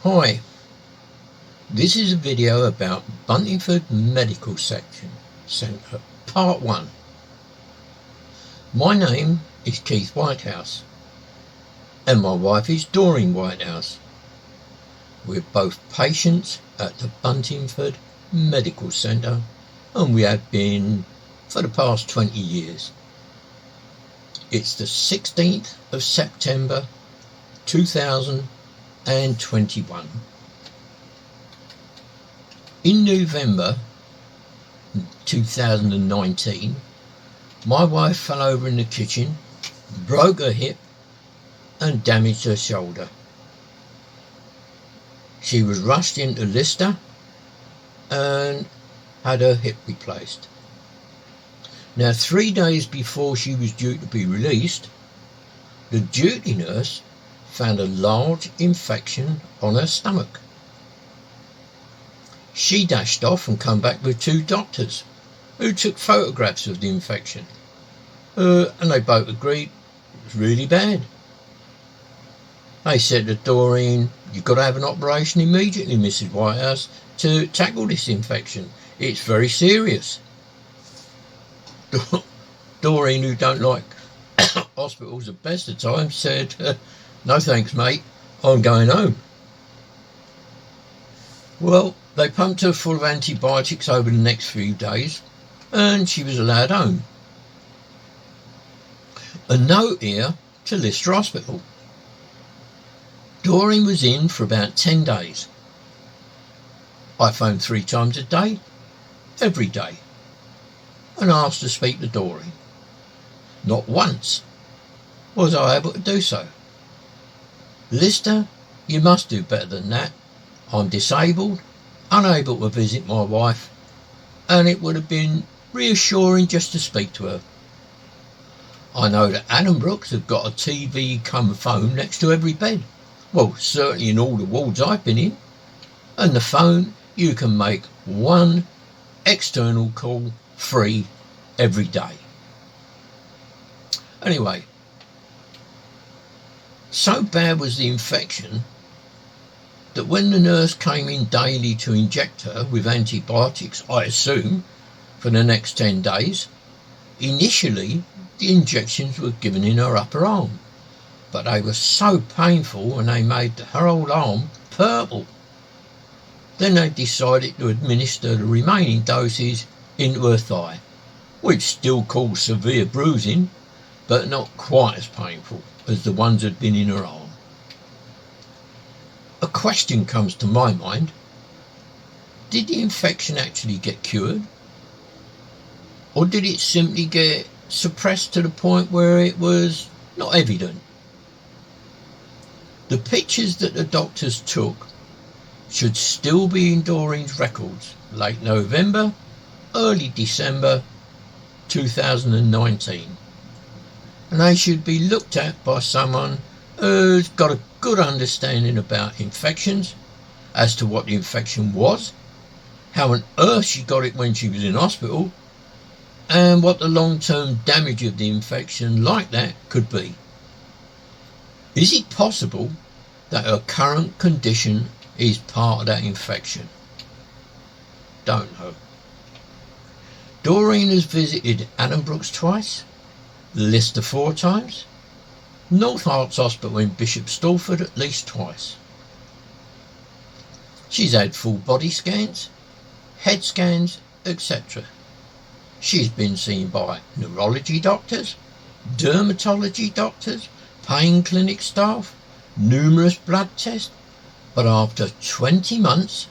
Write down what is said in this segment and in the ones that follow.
Hi, this is a video about Buntingford Medical Centre, part 1. My name is Keith Whitehouse and my wife is Doreen Whitehouse. We're both patients at the Buntingford Medical Centre and we have been for the past 20 years. It's the 16th of September 2021. In November 2019, my wife fell over in the kitchen, broke her hip and damaged her shoulder. She was rushed into Lister and had her hip replaced. Now, 3 days before she was due to be released, the duty nurse found a large infection on her stomach. She dashed off and come back with 2 doctors who took photographs of the infection, and they both agreed it was really bad. They said to Doreen, "You've got to have an operation immediately, Mrs. Whitehouse, to tackle this infection. It's very serious." Doreen, who don't like hospitals at best of times, said, "No thanks, mate, I'm going home." Well, they pumped her full of antibiotics over the next few days and she was allowed home. A note here to Lister Hospital. Doreen was in for about 10 days. I phoned 3 times a day, every day, and asked to speak to Doreen. Not once was I able to do so. "Lister, you must do better than that. I'm disabled, unable to visit my wife, and it would have been reassuring just to speak to her. I know that Addenbrooke's have got a TV cum phone next to every bed. Well, certainly in all the wards I've been in. And the phone, you can make 1 external call free every day." Anyway, so bad was the infection that when the nurse came in daily to inject her with antibiotics, I assume, for the next 10 days, initially the injections were given in her upper arm, but they were so painful and they made her whole arm purple. Then they decided to administer the remaining doses into her thigh, which still caused severe bruising, but not quite as painful as the ones that had been in her arm. A question comes to my mind. Did the infection actually get cured? Or did it simply get suppressed to the point where it was not evident? The pictures that the doctors took should still be in Doreen's records, late November, early December 2019. And they should be looked at by someone who's got a good understanding about infections, as to what the infection was, how on earth she got it when she was in hospital, and what the long-term damage of the infection like that could be. Is it possible that her current condition is part of that infection? Don't know. Doreen has visited Addenbrooke's twice, Lister 4 times, North Harts Hospital in Bishop Stortford at least twice. She's had full body scans, head scans, etc. She's been seen by neurology doctors, dermatology doctors, pain clinic staff, numerous blood tests, but after 20 months,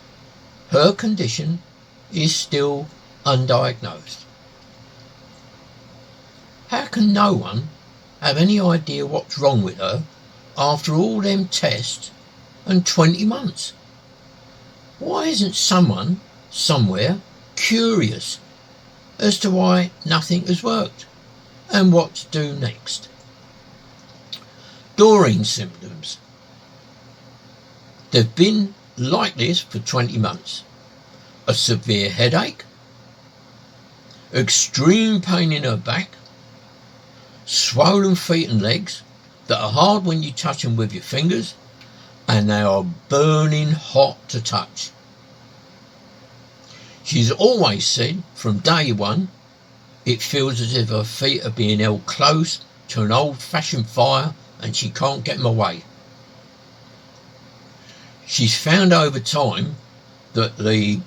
her condition is still undiagnosed. How can no one have any idea what's wrong with her after all them tests and 20 months? Why isn't someone somewhere curious as to why nothing has worked and what to do next? Doreen's symptoms. They've been like this for 20 months. A severe headache, extreme pain in her back, swollen feet and legs that are hard when you touch them with your fingers, and they are burning hot to touch. She's always said from day one it feels as if her feet are being held close to an old-fashioned fire and she can't get them away. She's found over time that the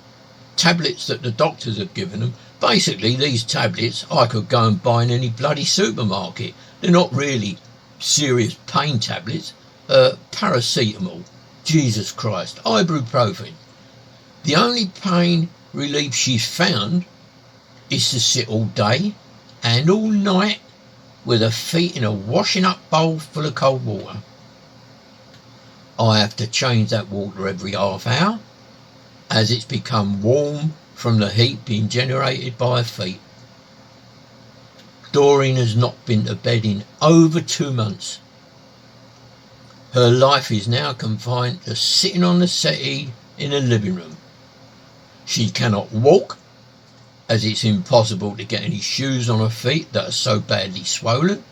tablets that the doctors have given them, basically these tablets I could go and buy in any bloody supermarket. They're not really serious pain tablets. Paracetamol, Jesus Christ, ibuprofen. The only pain relief she's found is to sit all day and all night with her feet in a washing up bowl full of cold water. I have to change that water every half hour as it's become warm from the heat being generated by her feet. Doreen has not been to bed in over 2 months. Her life is now confined to sitting on the settee in the living room. She cannot walk, as it's impossible to get any shoes on her feet that are so badly swollen,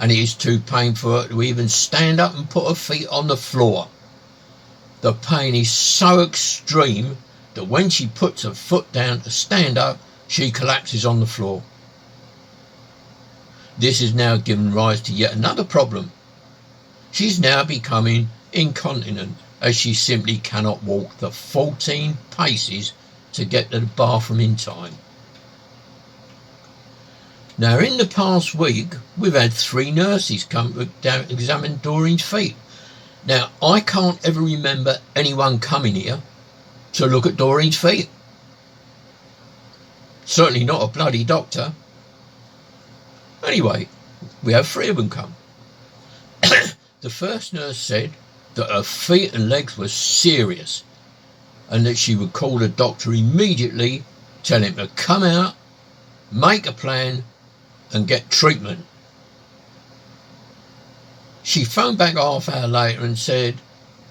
and it is too painful for her to even stand up and put her feet on the floor. The pain is so extreme that when she puts her foot down to stand up, she collapses on the floor. This has now given rise to yet another problem. She's now becoming incontinent, as she simply cannot walk the 14 paces to get to the bathroom in time. Now, in the past week, we've had 3 nurses come to examine Doreen's feet. Now, I can't ever remember anyone coming here to look at Doreen's feet. Certainly not a bloody doctor. Anyway, we have 3 of them come. The first nurse said that her feet and legs were serious and that she would call the doctor immediately, tell him to come out, make a plan and get treatment. She phoned back half hour later and said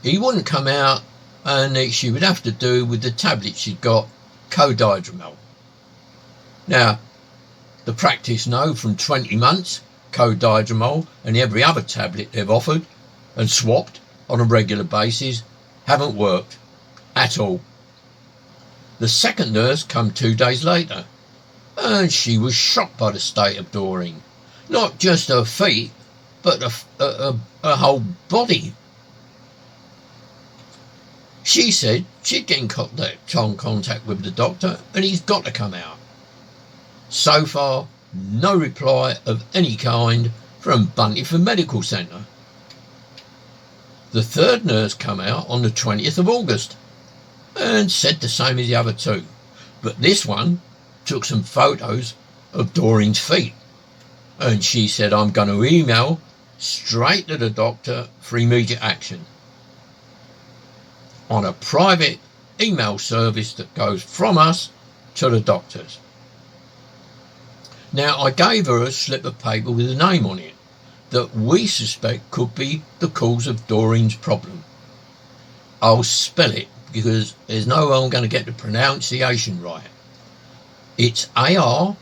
he wouldn't come out and that she would have to do with the tablet she'd got, codidromel. Now, the practice know from 20 months, codidromel and every other tablet they've offered and swapped on a regular basis haven't worked at all. The second nurse come 2 days later, and she was shocked by the state of Doreen. Not just her feet, but her whole body. She said she'd get in contact with the doctor and he's got to come out. So far, no reply of any kind from Buntingford Medical Centre. The third nurse come out on the 20th of August and said the same as the other 2, but this one took some photos of Doreen's feet, and she said, I'm going to email straight to the doctor for immediate action on a private email service that goes from us to the doctors. Now, I gave her a slip of paper with a name on it that we suspect could be the cause of Doreen's problem. I'll spell it because there's no way I'm going to get the pronunciation right. It's ARACHNOIDITIS.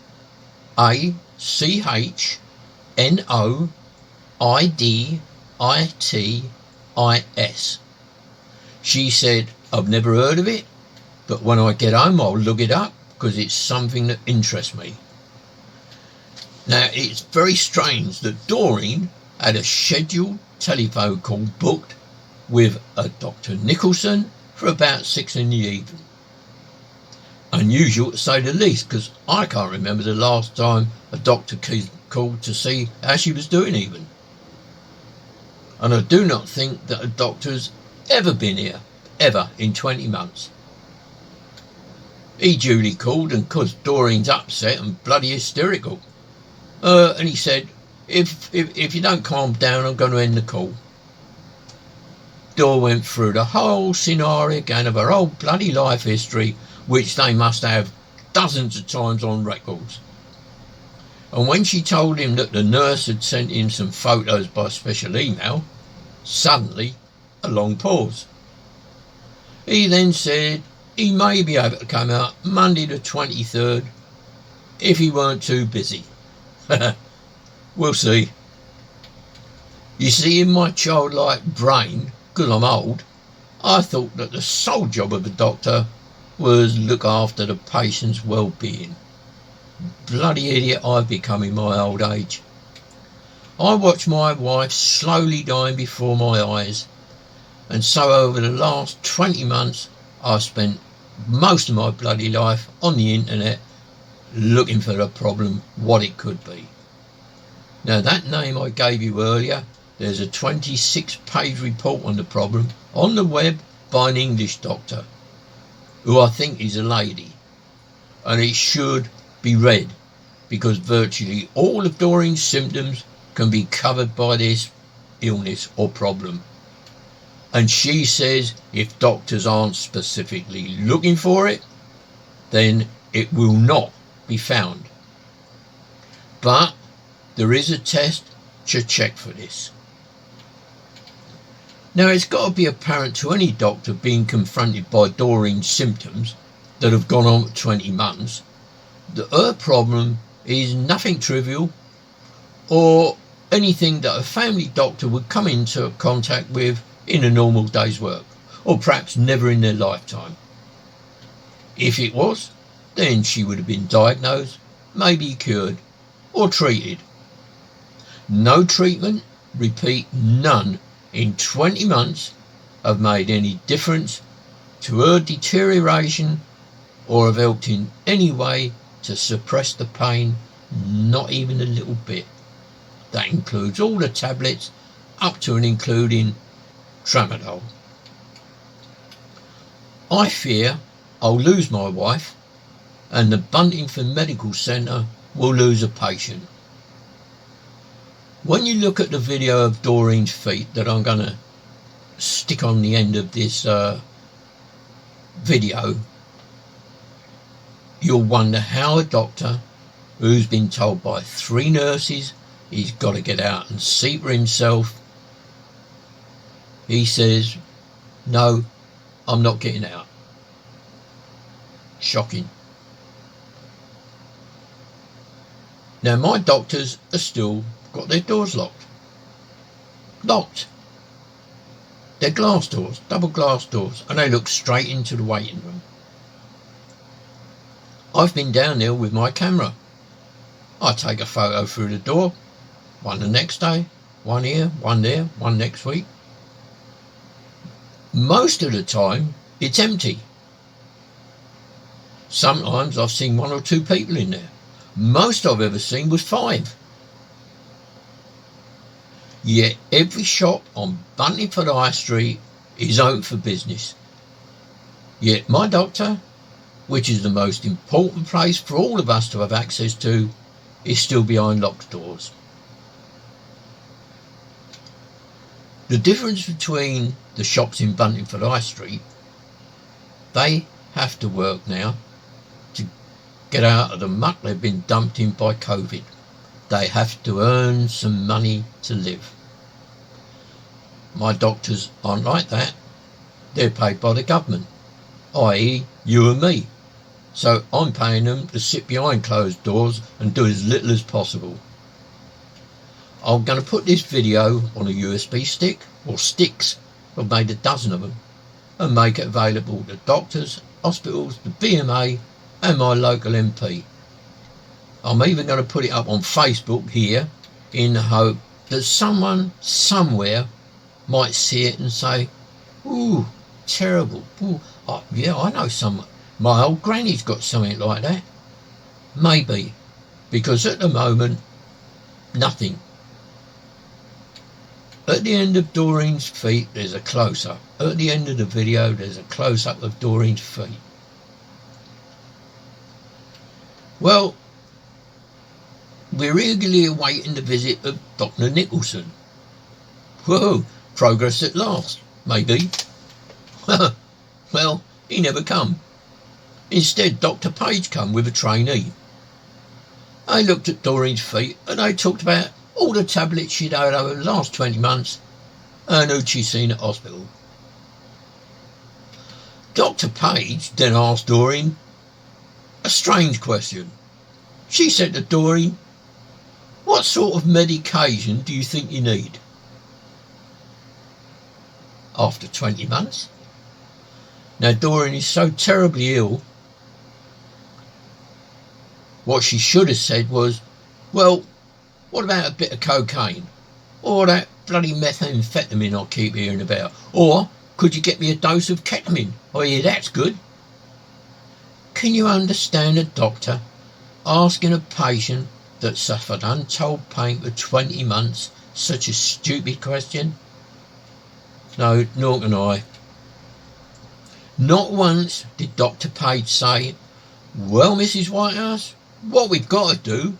She said, I've never heard of it, but when I get home I'll look it up because it's something that interests me. Now, it's very strange that Doreen had a scheduled telephone call booked with a Dr. Nicholson for about 6 in the evening. Unusual to say the least, because I can't remember the last time a doctor called to see how she was doing even. And I do not think that a doctor's ever been here, ever, in 20 months. He duly called, and because Doreen's upset and bloody hysterical. And he said, if you don't calm down, I'm going to end the call. Dor went through the whole scenario again of her whole bloody life history, which they must have dozens of times on records. And when she told him that the nurse had sent him some photos by special email, suddenly a long pause. He then said he may be able to come out Monday the 23rd if he weren't too busy. We'll see. You see, in my childlike brain, because I'm old, I thought that the sole job of a doctor was look after the patient's well-being. Bloody idiot I've become in my old age. I watched my wife slowly dying before my eyes, and so over the last 20 months I've spent most of my bloody life on the internet looking for the problem, what it could be. Now that name I gave you earlier, there's a 26-page report on the problem on the web by an English doctor, who I think is a lady, and it should be read because virtually all of Doreen's symptoms can be covered by this illness or problem. And she says if doctors aren't specifically looking for it, then it will not be found. But there is a test to check for this. Now it's got to be apparent to any doctor being confronted by Doreen's symptoms that have gone on for 20 months that her problem is nothing trivial or anything that a family doctor would come into contact with in a normal day's work, or perhaps never in their lifetime. If it was, then she would have been diagnosed, maybe cured, or treated. No treatment, repeat, none, in 20 months have made any difference to her deterioration or have helped in any way to suppress the pain, not even a little bit. That includes all the tablets up to and including tramadol. I fear I'll lose my wife and the Buntingford Medical Centre will lose a patient. When you look at the video of Doreen's feet that I'm going to stick on the end of this video, you'll wonder how a doctor who's been told by 3 nurses he's got to get out and see for himself, he says, no, I'm not getting out. Shocking. Now my doctors are still got their doors locked. Locked. They're glass doors, double glass doors, and they look straight into the waiting room. I've been down there with my camera. I take a photo through the door, one the next day, one here, one there, one next week. Most of the time, it's empty. Sometimes I've seen 1 or 2 people in there. Most I've ever seen was 5. Yet every shop on Buntingford High Street is open for business. Yet my doctor, which is the most important place for all of us to have access to, is still behind locked doors. The difference between the shops in Buntingford High Street, they have to work now to get out of the muck they've been dumped in by COVID. They have to earn some money to live. My doctors aren't like that. They're paid by the government, i.e. you and me. So I'm paying them to sit behind closed doors and do as little as possible. I'm going to put this video on a USB stick, or sticks, I've made a dozen of them, and make it available to doctors, hospitals, the BMA and my local MP. I'm even going to put it up on Facebook here in the hope that someone somewhere might see it and say, ooh, terrible. Ooh, oh, yeah, I know someone. My old granny's got something like that. Maybe, because at the moment, nothing. At the end of Doreen's feet, there's a close-up. At the end of the video, there's a close-up of Doreen's feet. Well, we're eagerly awaiting the visit of Dr. Nicholson. Whoa, progress at last, maybe. Well, he never come. Instead, Dr. Page come with a trainee. They looked at Doreen's feet and they talked about all the tablets she'd had over the last 20 months and who'd she seen at hospital. Dr. Page then asked Doreen a strange question. She said to Doreen, what sort of medication do you think you need? after 20 months. Now Doreen is so terribly ill, what she should have said was, well, what about a bit of cocaine? Or that bloody methamphetamine I keep hearing about? Or could you get me a dose of ketamine? Oh yeah, that's good. Can you understand a doctor asking a patient that suffered untold pain for 20 months such a stupid question? No, nor can I. Not once did Dr. Page say, well, Mrs. Whitehouse, what we've got to do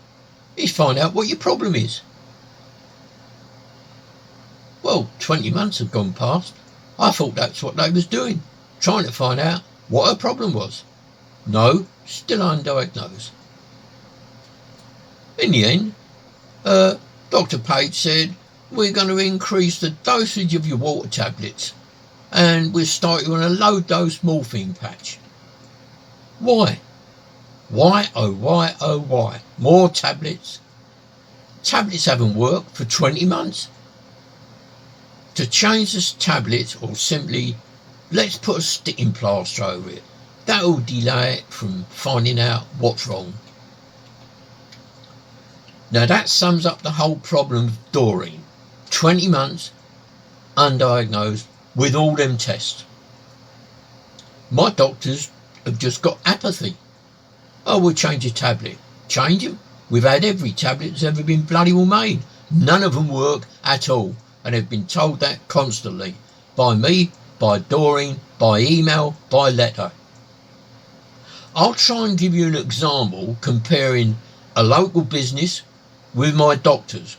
is find out what your problem is. Well, 20 months have gone past. I thought that's what they was doing, trying to find out what her problem was. No, still undiagnosed. In the end, Dr. Page said, we're going to increase the dosage of your water tablets and we'll start you on a low-dose morphine patch. Why? Why, oh why, oh why? More tablets? Tablets haven't worked for 20 months. To change this tablets, or simply, let's put a sticking plaster over it. That'll delay it from finding out what's wrong. Now that sums up the whole problem of Doreen. 20 months, undiagnosed, with all them tests. My doctors have just got apathy. Oh, we'll change your tablet. Change them? We've had every tablet that's ever been bloody well made. None of them work at all. And they've been told that constantly. By me, by Doreen, by email, by letter. I'll try and give you an example comparing a local business with my doctors,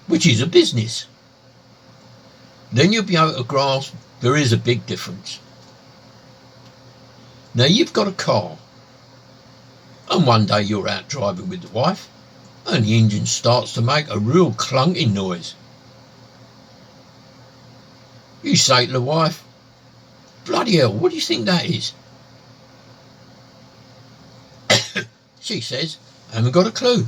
which is a business. Then you'll be able to grasp there is a big difference. Now you've got a car, and one day you're out driving with the wife, and the engine starts to make a real clunking noise. You say to the wife, bloody hell, what do you think that is? She says, I haven't got a clue.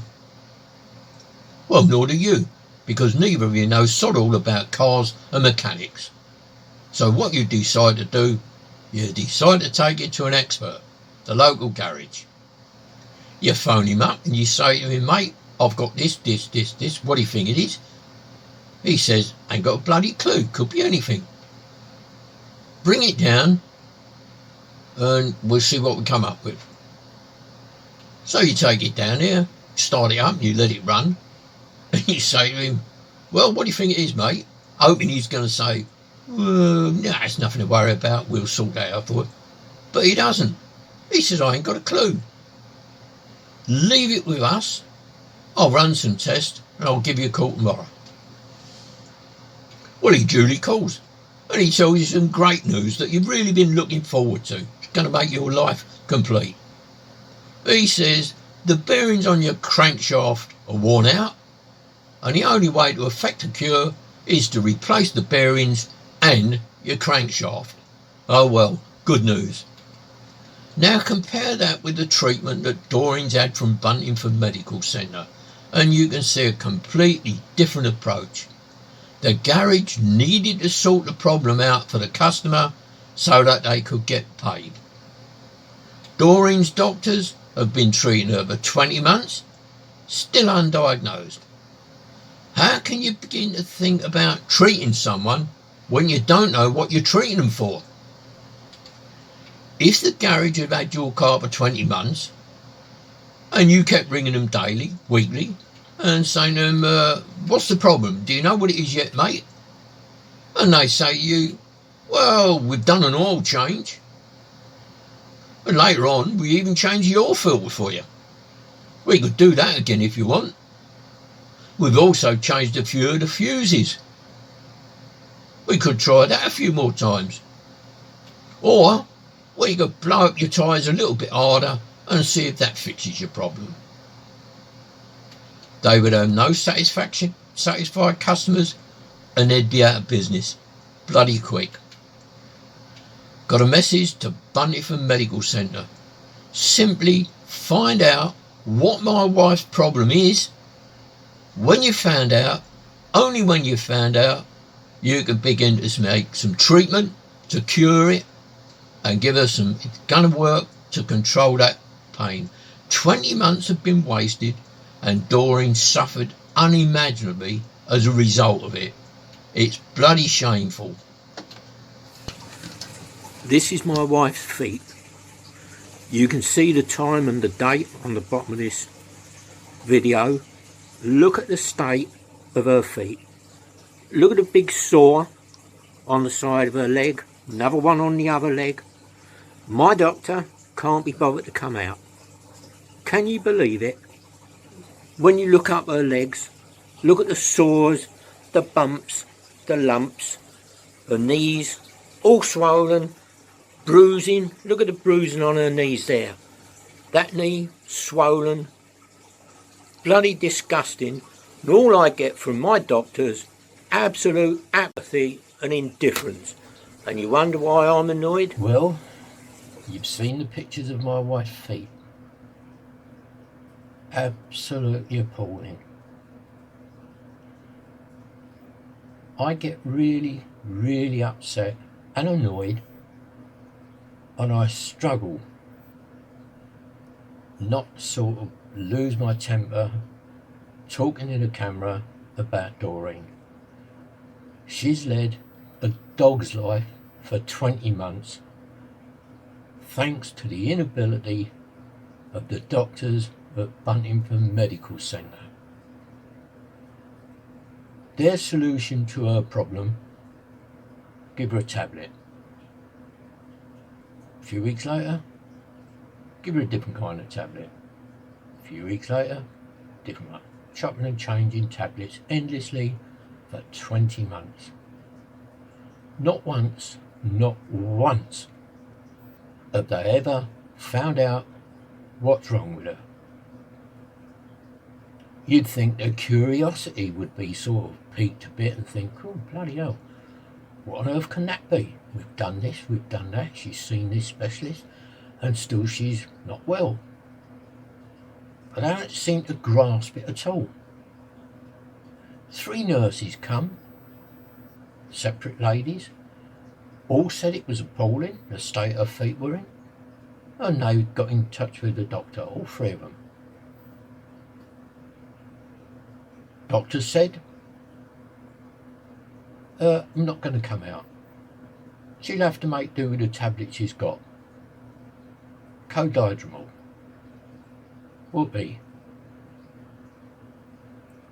Well, nor do you, because neither of you know sod all about cars and mechanics. So what you decide to do, you decide to take it to an expert, the local garage. You phone him up and you say to him, mate, I've got this, what do you think it is? He says, ain't got a bloody clue, could be anything. Bring it down and we'll see what we come up with. So you take it down here, start it up, you let it run, and you say to him, well, what do you think it is, mate? Hoping he's going to say, nah, it's nothing to worry about, we'll sort that out for you. But he doesn't. He says, I ain't got a clue. Leave it with us. I'll run some tests and I'll give you a call tomorrow. Well, he duly calls and he tells you some great news that you've really been looking forward to. It's going to make your life complete. He says the bearings on your crankshaft are worn out and the only way to effect a cure is to replace the bearings and your crankshaft. Oh well, good news. Now compare that with the treatment that Doreen's had from Buntingford Medical Centre and you can see a completely different approach. The garage needed to sort the problem out for the customer so that they could get paid. Doreen's doctors have been treating her for 20 months, still undiagnosed. How can you begin to think about treating someone when you don't know what you're treating them for? If the garage had had your car for 20 months and you kept ringing them daily, weekly, and saying to them, what's the problem? Do you know what it is yet, mate? And they say to you, well, we've done an oil change. And later on, we even changed the oil filter for you. We could do that again if you want. We've also changed a few of the fuses. We could try that a few more times. Or we could blow up your tyres a little bit harder and see if that fixes your problem. They would have no satisfied customers and they'd be out of business bloody quick. Got a message to Buntingford Medical Centre. Simply find out what my wife's problem is. When you found out, only when you found out, you could begin to make some treatment to cure it and give her some, it's going to work to control that pain. 20 months have been wasted and Doreen suffered unimaginably as a result of it. It's bloody shameful. This is my wife's feet. You can see the time and the date on the bottom of this video. Look at the state of her feet. Look at the big sore on the side of her leg, another one on the other leg. My doctor can't be bothered to come out. Can you believe it? When you look up her legs, look at the sores, the bumps, the lumps, her knees, all swollen, bruising. Look at the bruising on her knees there. That knee swollen, bloody disgusting. And all I get from my doctors, absolute apathy and indifference. And you wonder why I'm annoyed? Well, you've seen the pictures of my wife's feet. Absolutely appalling. I get really, really upset and annoyed, and I struggle not to sort of lose my temper talking to the camera about Doreen. She's led a dog's life for 20 months thanks to the inability of the doctors at Buntingford Medical Centre. Their solution to her problem: give her a tablet. A few weeks later, give her a different kind of tablet. A few weeks later, different one. Chopping and changing tablets endlessly for 20 months. Not once have they ever found out what's wrong with her. You'd think their curiosity would be sort of piqued a bit and think, oh, bloody hell, what on earth can that be? We've done this, we've done that, she's seen this specialist, and still she's not well. But they don't seem to grasp it at all. 3 nurses come, separate ladies, all said it was appalling, the state her feet were in, and they got in touch with the doctor, all 3 of them. Doctor said, I'm not going to come out. She'll have to make do with the tablets she's got. Codidromol. Whoopee.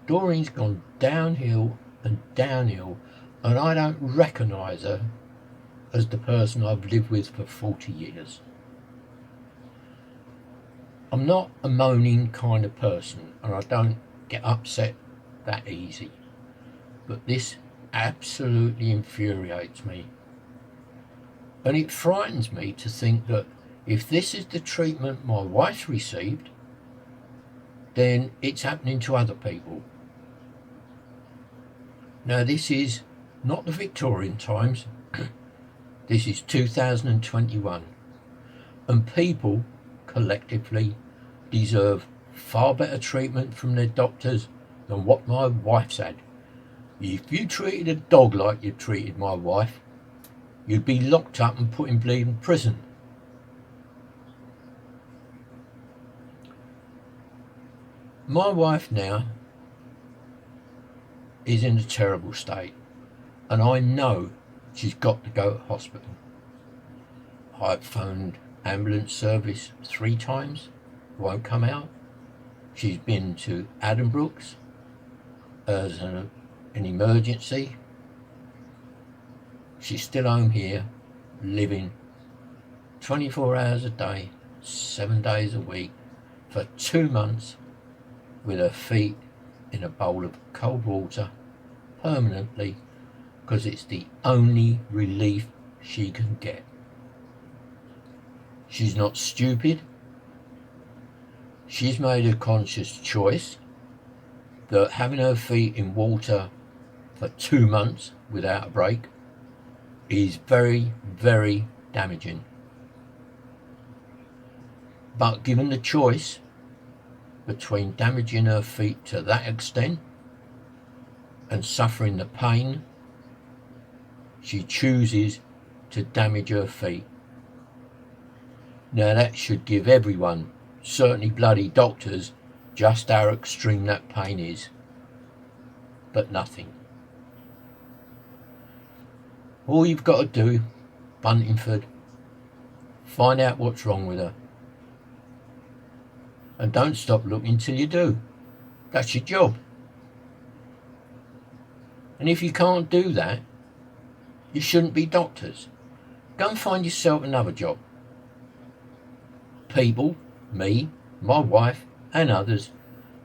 Doreen's gone downhill and downhill, and I don't recognise her as the person I've lived with for 40 years. I'm not a moaning kind of person, and I don't get upset that easy, but this absolutely infuriates me, and it frightens me to think that if this is the treatment my wife's received, then it's happening to other people. Now, this is not the Victorian times. This is 2021, and people collectively deserve far better treatment from their doctors than what my wife's had. If you treated a dog like you treated my wife, you'd be locked up and put in bleeding prison. My wife now is in a terrible state, and I know she's got to go to hospital. I've phoned ambulance service 3 times, won't come out. She's been to Addenbrooke's as an emergency. She's still home here, living 24 hours a day, 7 days a week, for 2 months, with her feet in a bowl of cold water permanently, because it's the only relief she can get. She's not stupid. She's made a conscious choice that having her feet in water for 2 months without a break is very, very damaging. But given the choice between damaging her feet to that extent and suffering the pain she chooses to damage her feet. Now that should give everyone, certainly bloody doctors, just how extreme that pain is. But nothing. All you've got to do, Buntingford, find out what's wrong with her. And don't stop looking till you do. That's your job. And if you can't do that, you shouldn't be doctors. Go and find yourself another job. People, me, my wife, and others,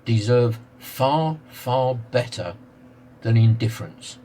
deserve far, far better than indifference.